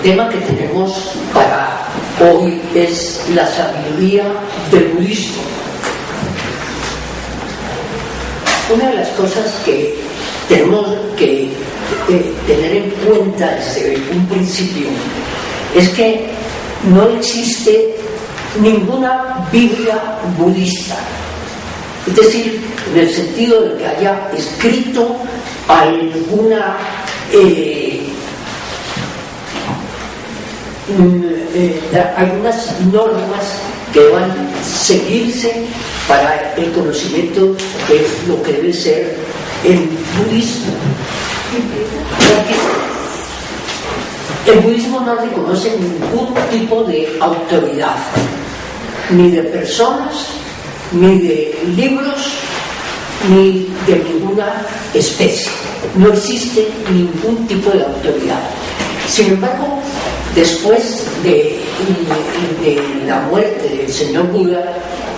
tema que tenemos para hoy es la sabiduría del budismo. Una de las cosas que tenemos que tener en cuenta desde un principio es que no existe ninguna Biblia budista, es decir, en el sentido de que haya escrito alguna algunas normas que van a seguirse para el conocimiento de lo que debe ser el budismo. El budismo no reconoce ningún tipo de autoridad, ni de personas, ni de libros, ni de ninguna especie. No existe ningún tipo de autoridad. Sin embargo, después de la muerte del señor Buda,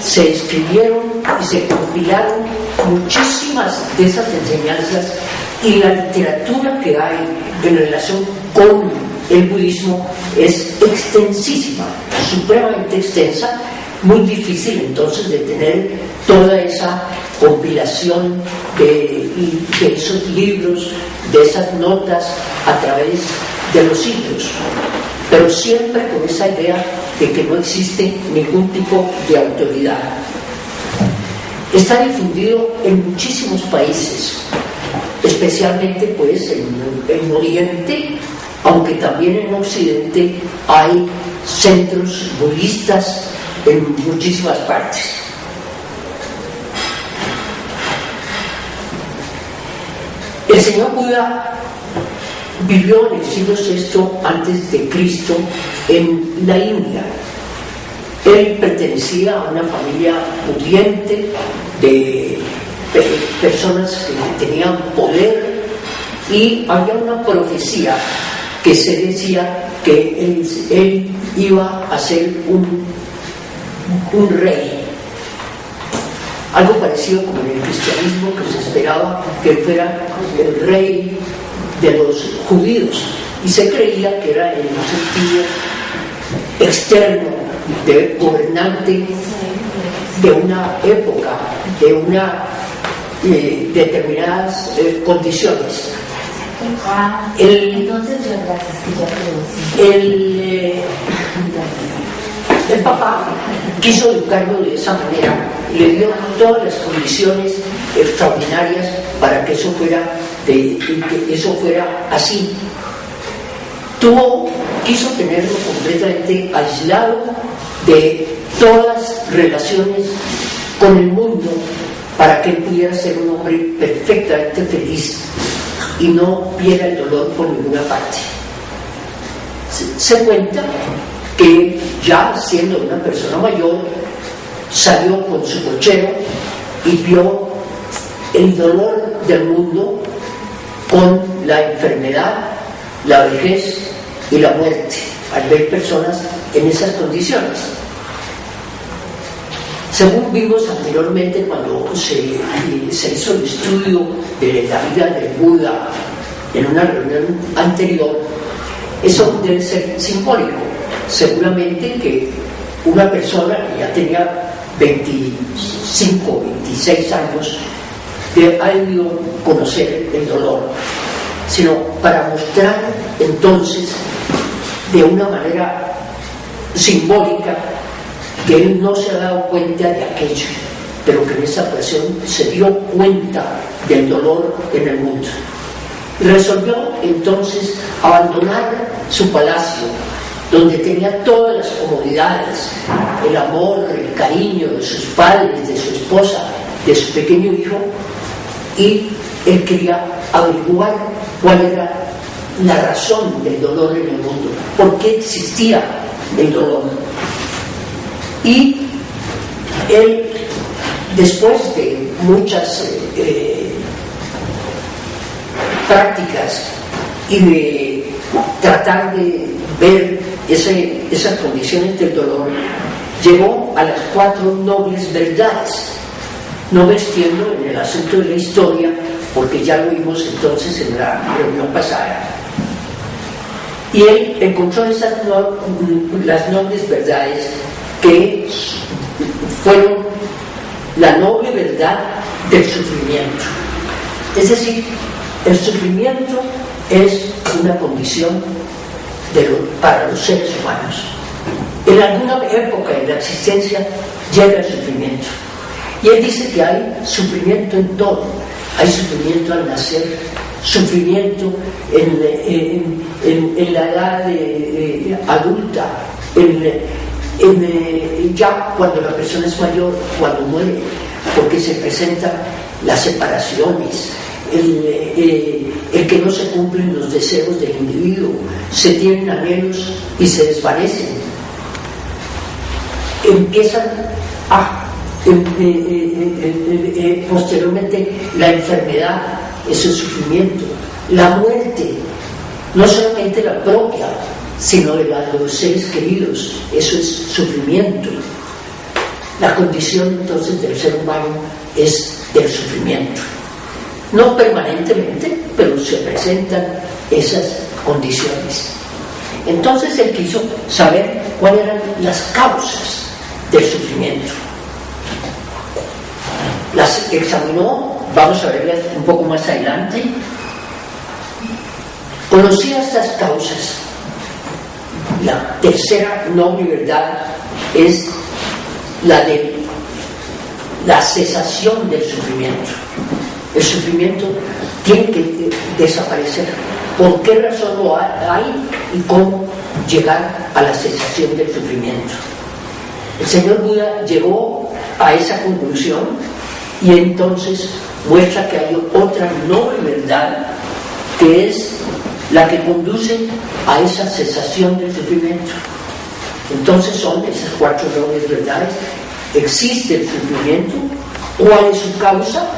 se escribieron y se compilaron muchísimas de esas enseñanzas, y la literatura que hay en relación con el budismo es extensísima, supremamente extensa, muy difícil entonces de tener toda esa compilación de esos libros, de esas notas a través de los siglos, pero siempre con esa idea de que no existe ningún tipo de autoridad. Está difundido en muchísimos países, especialmente pues en Oriente, aunque también en Occidente hay centros budistas en muchísimas partes. El señor Buda vivió en el siglo VI antes de Cristo en la India. Él pertenecía a una familia pudiente de personas que tenían poder, y había una profecía que se decía que él iba a ser un rey, algo parecido como en el cristianismo, que se esperaba que él fuera el rey de los judíos, y se creía que era en un sentido externo de gobernante de una época, de una determinadas condiciones. El Papa quiso educarlo de esa manera, le dio todas las condiciones extraordinarias para que eso fuera así. Quiso tenerlo completamente aislado de todas relaciones con el mundo, para que él pudiera ser un hombre perfectamente feliz y no viera el dolor por ninguna parte. Se cuenta que ya siendo una persona mayor, salió con su cochero y vio el dolor del mundo con la enfermedad, la vejez y la muerte, al ver personas en esas condiciones. Según vimos anteriormente, cuando se hizo el estudio de la vida del Buda en una reunión anterior, eso debe ser simbólico. Seguramente que una persona que ya tenía 25, 26 años ha debido conocer el dolor, sino para mostrar entonces de una manera simbólica que él no se ha dado cuenta de aquello, pero que en esa ocasión se dio cuenta del dolor en el mundo. Resolvió entonces abandonar su palacio, donde tenía todas las comodidades, el amor, el cariño de sus padres, de su esposa, de su pequeño hijo, y él quería averiguar cuál era la razón del dolor en el mundo, por qué existía el dolor. Y él, después de muchas prácticas y de tratar de ver esas condiciones del dolor, llegó a las 4 nobles verdades. No me extiendo en el asunto de la historia, porque ya lo vimos entonces en la reunión pasada. Y él encontró las nobles verdades que fueron la noble verdad del sufrimiento. Es decir, el sufrimiento es una condición para los seres humanos. En alguna época de la existencia llega el sufrimiento. Y él dice que hay sufrimiento en todo. Hay sufrimiento al nacer, sufrimiento en la edad adulta, ya cuando la persona es mayor, cuando muere, porque se presentan las separaciones, el que no se cumplen los deseos del individuo, se tienen anhelos y se desvanecen. Empiezan posteriormente la enfermedad, eso es sufrimiento, la muerte, no solamente la propia, sino de los seres queridos, eso es sufrimiento. La condición entonces del ser humano es del sufrimiento, no permanentemente, pero se presentan esas condiciones. Entonces él quiso saber cuáles eran las causas del sufrimiento. Las examinó, vamos a verlas un poco más adelante. Conocía estas causas. La tercera noble verdad es la de la cesación del sufrimiento. El sufrimiento tiene que desaparecer. ¿Por qué razón lo hay y cómo llegar a la cesación del sufrimiento? El señor Buda llegó a esa conclusión y entonces muestra que hay otra noble verdad que es la que conduce a esa cesación del sufrimiento. Entonces son esas cuatro nobles verdades. ¿Existe el sufrimiento? ¿Cuál es su causa?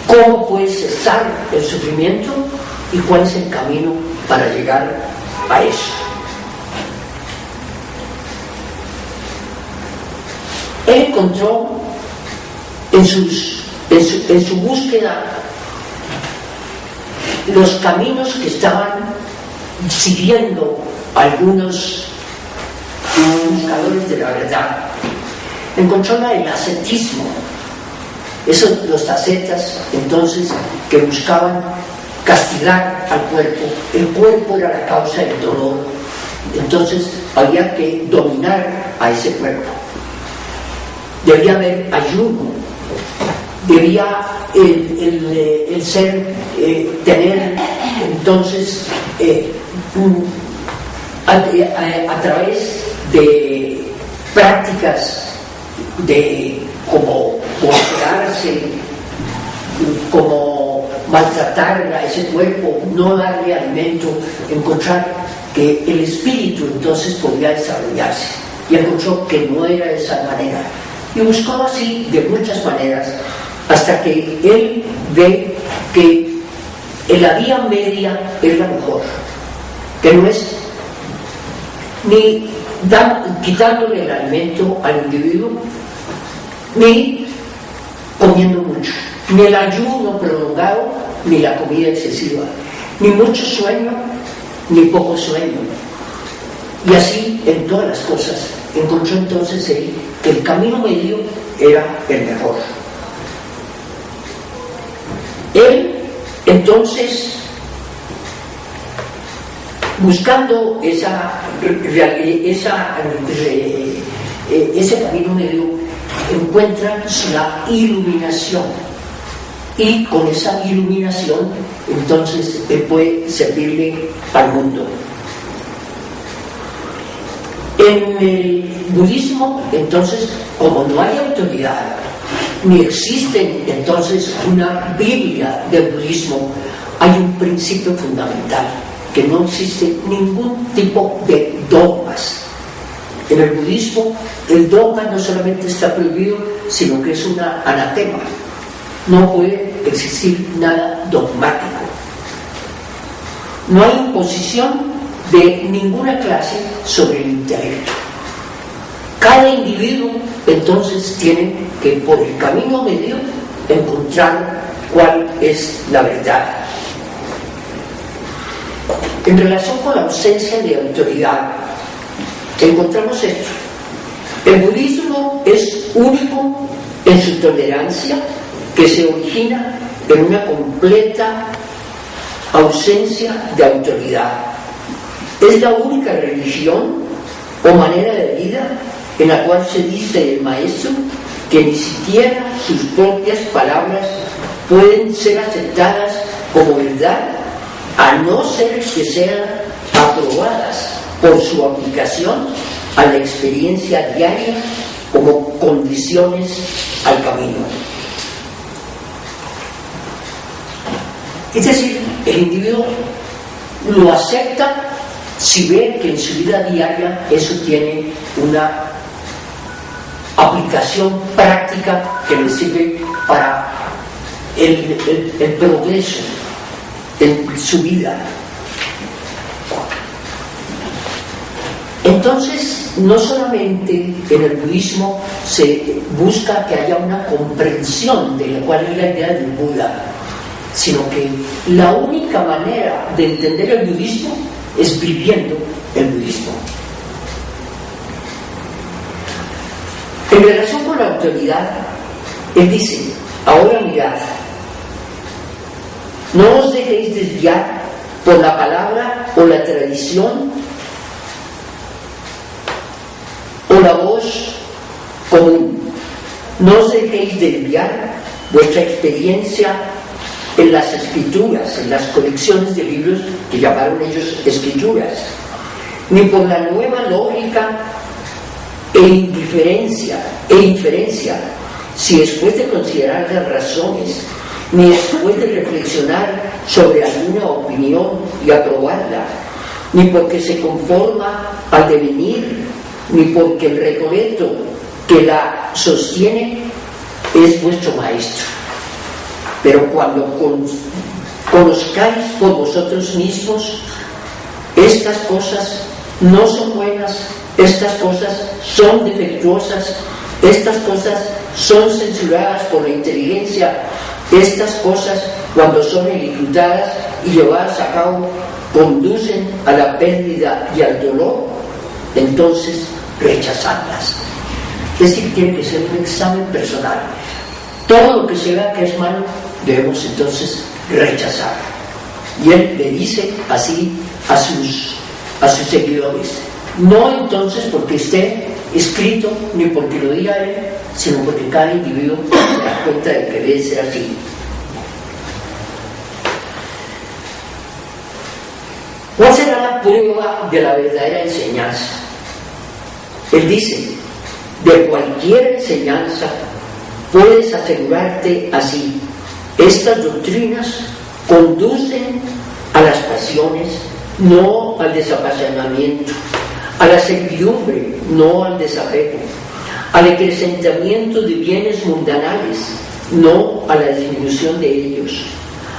¿Cómo puede cesar el sufrimiento? ¿Y cuál es el camino para llegar a eso? Él encontró en su búsqueda los caminos que estaban siguiendo algunos buscadores de la verdad. Encontró el ascetismo, los ascetas entonces que buscaban castigar al cuerpo. El cuerpo era la causa del dolor, entonces había que dominar a ese cuerpo. Debía haber ayuno, debía el ser tener entonces a través de prácticas de como golpearse, como maltratar a ese cuerpo, no darle alimento, encontrar que el espíritu entonces podía desarrollarse, y encontró que no era de esa manera, y buscó así de muchas maneras hasta que él ve que la vía media es la mejor, que no es ni quitándole el alimento al individuo, ni comiendo mucho, ni el ayuno prolongado, ni la comida excesiva, ni mucho sueño, ni poco sueño. Y así en todas las cosas encontró entonces él que el camino medio era el mejor. Él entonces, buscando ese camino medio, encuentra la iluminación, y con esa iluminación entonces puede servirle al mundo. En el budismo entonces, como no hay autoridad ni existe entonces una Biblia del budismo, hay un principio fundamental, que no existe ningún tipo de dogmas. En el budismo el dogma no solamente está prohibido, sino que es una anatema. No puede existir nada dogmático. No hay imposición de ninguna clase sobre el intelecto. Cada individuo entonces tiene que por el camino medio encontrar cuál es la verdad. En relación con la ausencia de autoridad, encontramos esto. El budismo es único en su tolerancia, que se origina en una completa ausencia de autoridad. Es la única religión o manera de vida en la cual se dice del maestro que ni siquiera sus propias palabras pueden ser aceptadas como verdad, a no ser que sean aprobadas por su aplicación a la experiencia diaria como condiciones al camino. Es decir, el individuo lo acepta si ve que en su vida diaria eso tiene una aplicación práctica que le sirve para el progreso en su vida. Entonces, no solamente en el budismo se busca que haya una comprensión de cuál es la idea del Buda, sino que la única manera de entender el budismo es viviendo el budismo. En relación con la autoridad, él dice: ahora mirad, no os dejéis desviar por la palabra o la tradición o la voz común. No os dejéis desviar vuestra experiencia en las escrituras, en las colecciones de libros que llamaron ellos escrituras, ni por la nueva lógica e inferencia, si después de considerar las razones, ni después de reflexionar sobre alguna opinión y aprobarla, ni porque se conforma al devenir, ni porque el recoleto que la sostiene es vuestro maestro. Pero cuando conozcáis por vosotros mismos, estas cosas no son buenas, estas cosas son defectuosas, estas cosas son censuradas por la inteligencia, estas cosas, cuando son ejecutadas y llevadas a cabo, conducen a la pérdida y al dolor, entonces rechazadlas. Es decir, tiene que ser un examen personal. Todo lo que se vea que es malo, debemos entonces rechazar. Y él le dice así a sus seguidores: no entonces porque esté escrito, ni porque lo diga él, sino porque cada individuo se da cuenta de que debe ser así. ¿Cuál será la prueba de la verdadera enseñanza? Él dice: de cualquier enseñanza puedes asegurarte así: estas doctrinas conducen a las pasiones, no al desapasionamiento, a la servidumbre, no al desapego, al acrecentamiento de bienes mundanales, no a la disminución de ellos,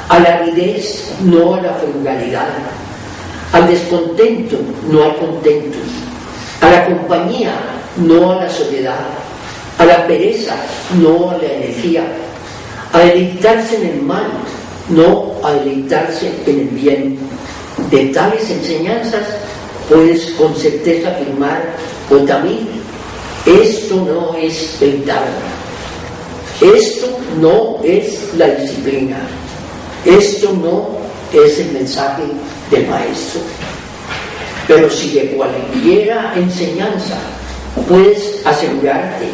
a la aridez, no a la frugalidad, al descontento, no al contento, a la compañía, no a la soledad, a la pereza, no a la energía, a deleitarse en el mal, no a deleitarse en el bien. De tales enseñanzas puedes con certeza afirmar: Gotami, esto no es el Dharma, esto no es la disciplina, esto no es el mensaje del maestro. Pero si de cualquiera enseñanza puedes asegurarte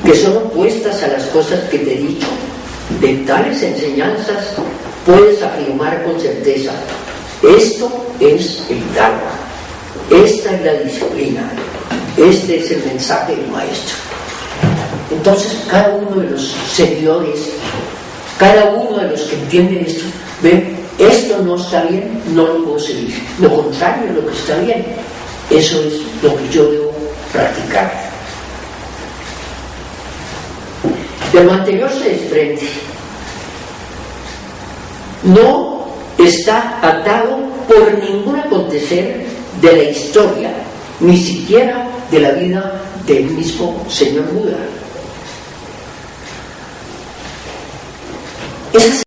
que son opuestas a las cosas que te he dicho, de tales enseñanzas puedes afirmar con certeza: esto es el Dharma, esta es la disciplina, este es el mensaje del maestro. Entonces cada uno de los seguidores, cada uno de los que entienden esto, ven: esto no está bien, no lo puedo seguir. Lo contrario es lo que está bien. Eso es lo que yo debo practicar. De lo anterior se desprende: no está atado por ningún acontecer de la historia, ni siquiera de la vida del mismo señor Buda. Esa